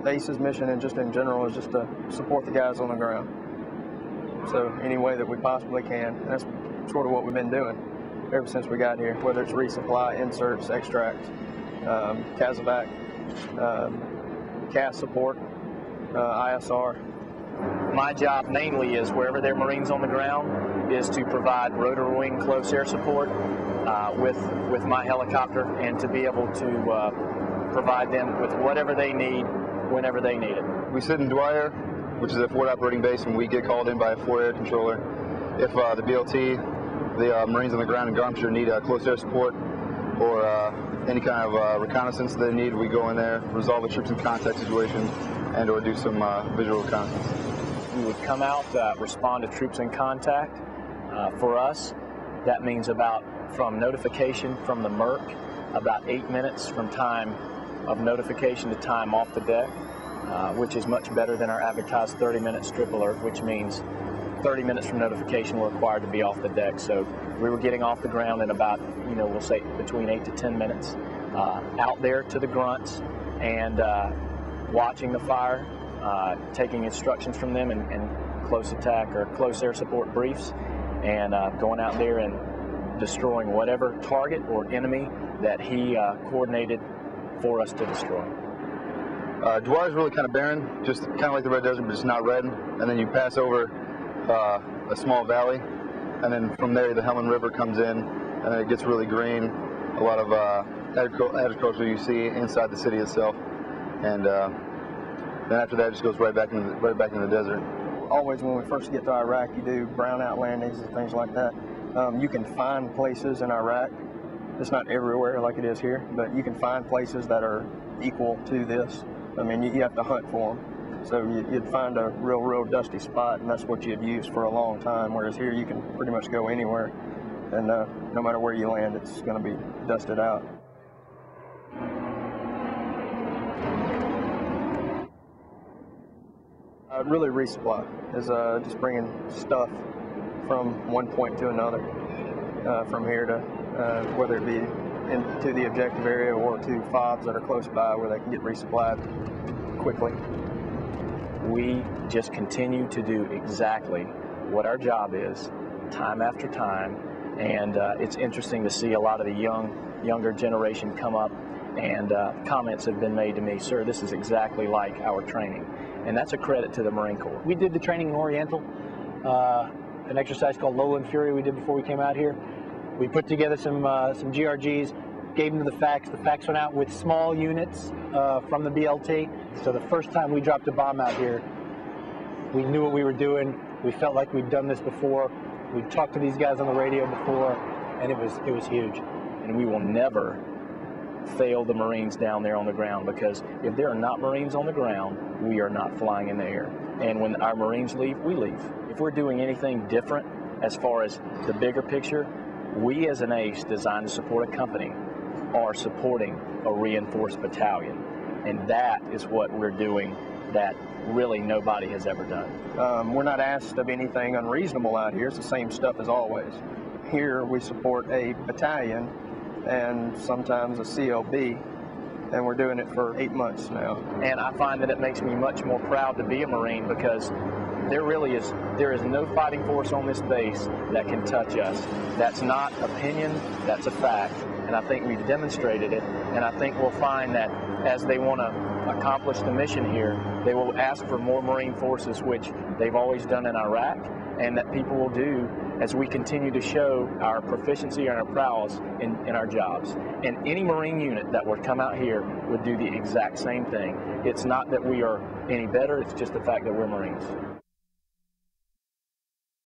The ACE's mission, and just in general, is just to support the guys on the ground. So any way that we possibly can. And that's sort of what we've been doing ever since we got here, whether it's resupply, inserts, extract, CASEVAC, CAS support, ISR. My job mainly is, wherever there are Marines on the ground, is to provide rotor wing close air support with my helicopter, and to be able to provide them with whatever they need whenever they need it. We sit in Dwyer, which is a forward operating base, and we get called in by a forward air controller. If the BLT, the Marines on the ground in Garmsher, need close air support or any kind of reconnaissance they need, we go in there, resolve a troops in contact situation, and or do some visual reconnaissance. We would come out, respond to troops in contact. For us, that means from notification from the MERC, about 8 minutes from time of notification to time off the deck, which is much better than our advertised 30-minute strip alert, which means 30 minutes from notification we're required to be off the deck. So we were getting off the ground in about, we'll say between 8 to 10 minutes, out there to the grunts and watching the fire, taking instructions from them and close attack or close air support briefs, and going out there and destroying whatever target or enemy that he coordinated for us to destroy. Dwyer is really kind of barren, just kind of like the Red Desert, but it's not red. And then you pass over a small valley, and then from there the Helen River comes in, and then it gets really green. A lot of agriculture you see inside the city itself, and then after that it just goes right back in the desert. Always when we first get to Iraq, you do brownout landings and things like that. You can find places in Iraq. It's not everywhere like it is here, but you can find places that are equal to this. I mean, you have to hunt for them. So you'd find a real dusty spot, and that's what you'd use for a long time, whereas here you can pretty much go anywhere, and no matter where you land, it's going to be dusted out. Really, resupply is just bringing stuff from one point to another, from here to whether it be into the objective area or to FOBs that are close by where they can get resupplied quickly. We just continue to do exactly what our job is, time after time, and it's interesting to see a lot of the younger generation come up, and comments have been made to me, "Sir, this is exactly like our training," and that's a credit to the Marine Corps. We did the training in Oriental, an exercise called Lowland Fury we did before we came out here. We put together some GRGs, gave them the facts. The facts went out with small units from the BLT. So the first time we dropped a bomb out here, we knew what we were doing. We felt like we'd done this before. We'd talked to these guys on the radio before, and it was huge. And we will never fail the Marines down there on the ground, because if there are not Marines on the ground, we are not flying in the air. And when our Marines leave, we leave. If we're doing anything different as far as the bigger picture, we as an ACE designed to support a company are supporting a reinforced battalion. And that is what we're doing that really nobody has ever done. We're not asked of anything unreasonable out here. It's the same stuff as always. Here we support a battalion and sometimes a CLB, and we're doing it for 8 months now. And I find that it makes me much more proud to be a Marine, because there is no fighting force on this base that can touch us. That's not opinion, that's a fact. And I think we've demonstrated it, and I think we'll find that as they want to accomplish the mission here, they will ask for more Marine forces, which they've always done in Iraq, and that people will do as we continue to show our proficiency and our prowess in our jobs. And any Marine unit that would come out here would do the exact same thing. It's not that we are any better, it's just the fact that we're Marines.